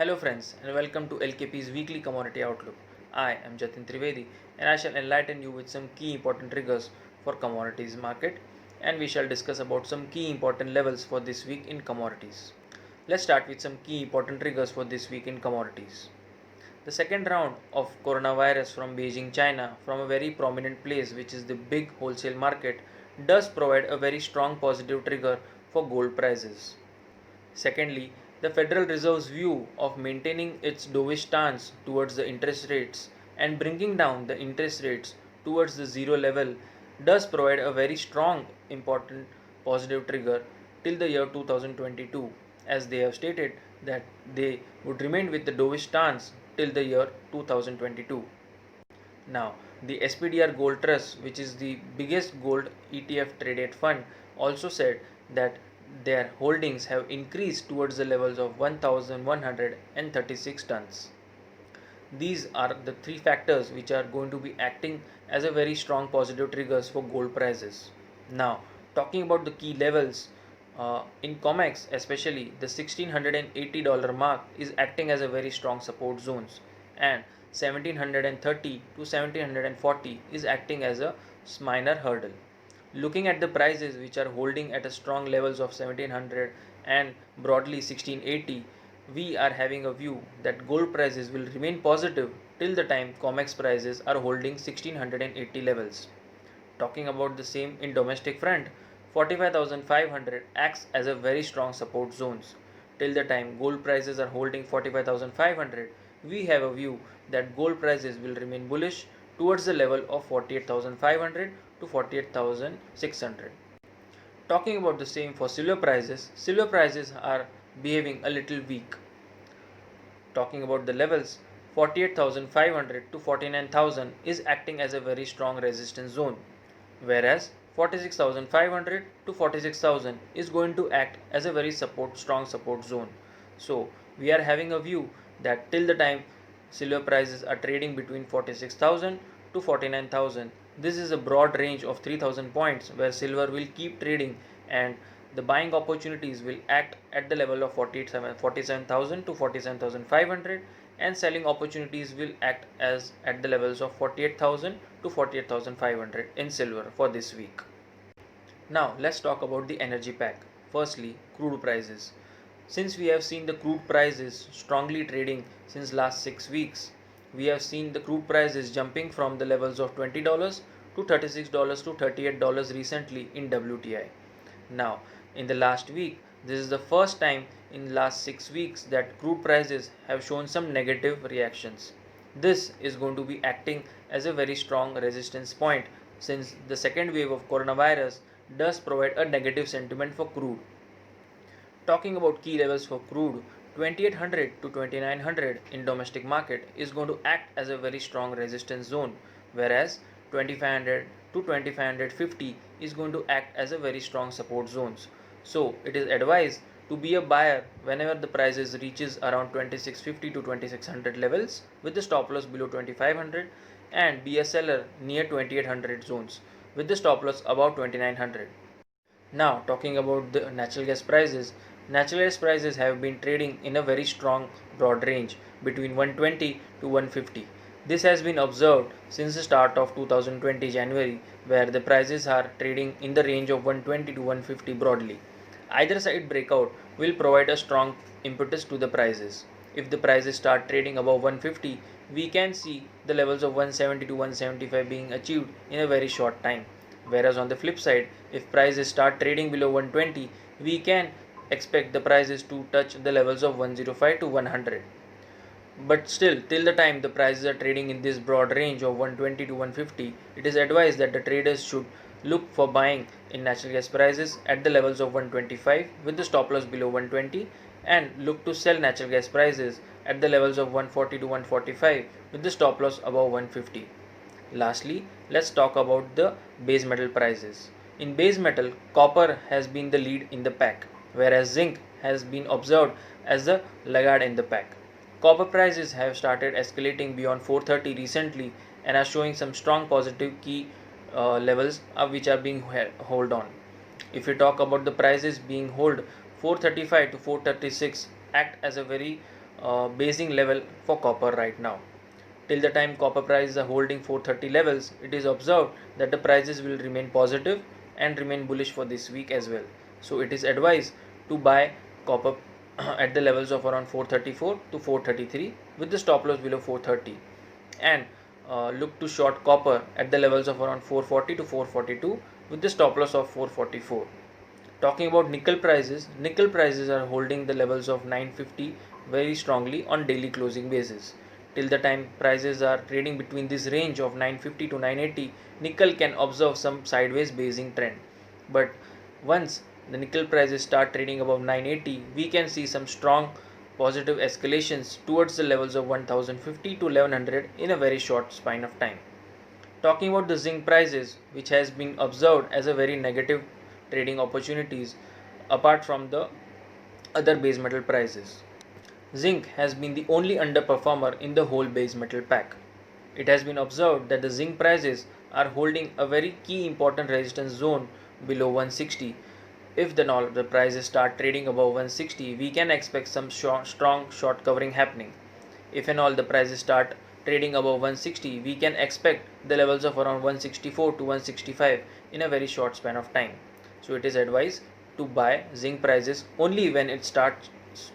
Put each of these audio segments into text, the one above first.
Hello friends and welcome to LKP's weekly commodity outlook. I am Jatin Trivedi and I shall enlighten you with some key important triggers for commodities market, and we shall discuss about some key important levels for this week in commodities. Let's start with some key important triggers for this week in commodities. The second round of coronavirus from Beijing, China, from a very prominent place which is the big wholesale market, does provide a very strong positive trigger for gold prices. Secondly, the Federal Reserve's view of maintaining its dovish stance towards the interest rates and bringing down the interest rates towards the zero level does provide a very strong, important positive trigger till the year 2022, as they have stated that they would remain with the dovish stance till the year 2022. Now, the SPDR Gold Trust, which is the biggest gold ETF traded fund, also said that their holdings have increased towards the levels of 1136 tons. These are the three factors which are going to be acting as a very strong positive triggers for gold prices. Now, talking about the key levels, in COMEX especially, the $1,680 mark is acting as a very strong support zones, and 1730 to 1740 is acting as a minor hurdle. Looking at the prices which are holding at a strong levels of 1700 and broadly 1680, we are having a view that gold prices will remain positive till the time COMEX prices are holding 1680 levels. Talking about the same in domestic front, 45,500 acts as a very strong support zones. Till the time gold prices are holding 45,500, we have a view that gold prices will remain bullish towards the level of 48,500 to 48,600. Talking about the same for silver prices are behaving a little weak. Talking about the levels, 48,500 to 49,000 is acting as a very strong resistance zone, whereas 46,500 to 46,000 is going to act as a very strong support zone. So we are having a view that till the time silver prices are trading between 46,000 to 49,000, this is a broad range of 3,000 points where silver will keep trading, and the buying opportunities will act at the level of 47,000 to 47,500, and selling opportunities will act as at the levels of 48,000 to 48,500 in silver for this week. Now let's talk about the energy pack. Firstly, crude prices. Since we have seen the crude prices strongly trading since last 6 weeks, we have seen the crude prices jumping from the levels of $20 to $36 to $38 recently in WTI. Now, in the last week, this is the first time in last 6 weeks that crude prices have shown some negative reactions. This is going to be acting as a very strong resistance point, since the second wave of coronavirus does provide a negative sentiment for crude. Talking about key levels for crude, 2800 to 2900 in domestic market is going to act as a very strong resistance zone, whereas 2500 to 2550 is going to act as a very strong support zones. So it is advised to be a buyer whenever the prices reaches around 2650 to 2600 levels with the stop loss below 2500, and be a seller near 2800 zones with the stop loss above 2900. Now, talking about the natural gas prices have been trading in a very strong broad range between 120 to 150. This has been observed since the start of 2020 January, where the prices are trading in the range of 120 to 150 broadly. Either side breakout will provide a strong impetus to the prices. If the prices start trading above 150, we can see the levels of 170 to 175 being achieved in a very short time. Whereas on the flip side, if prices start trading below 120, we can expect the prices to touch the levels of 105 to 100. But still, till the time the prices are trading in this broad range of 120 to 150, it is advised that the traders should look for buying in natural gas prices at the levels of 125 with the stop loss below 120, and look to sell natural gas prices at the levels of 140 to 145 with the stop loss above 150. Lastly, let's talk about the base metal prices. In base metal, copper has been the lead in the pack, whereas zinc has been observed as the laggard in the pack. Copper prices have started escalating beyond 430 recently and are showing some strong positive key levels which are being held on. If we talk about the prices being held, 435 to 436 act as a very basing level for copper right now. Till the time copper prices are holding 430 levels, it is observed that the prices will remain positive and remain bullish for this week as well. So it is advised to buy copper at the levels of around 434 to 433 with the stop loss below 430, and look to short copper at the levels of around 440 to 442 with the stop loss of 444. Talking about nickel prices are holding the levels of 950 very strongly on daily closing basis. Till the time prices are trading between this range of 950 to 980, nickel can observe some sideways basing trend. But once the nickel prices start trading above 980, we can see some strong positive escalations towards the levels of 1050 to 1100 in a very short span of time. Talking about the zinc prices, which has been observed as a very negative trading opportunities apart from the other base metal prices. Zinc has been the only underperformer in the whole base metal pack. It has been observed that the zinc prices are holding a very key important resistance zone below 160. If the prices start trading above 160, we can expect some strong short covering happening. If and all the prices start trading above 160, we can expect the levels of around 164 to 165 in a very short span of time. So it is advised to buy zinc prices only when it starts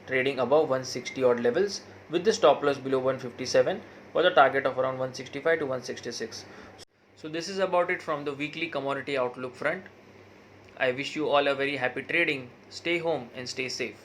trading above 160 odd levels with the stop loss below 157 for the target of around 165 to 166. So this is about it from the weekly commodity outlook front. I wish you all a very happy trading. Stay home and stay safe.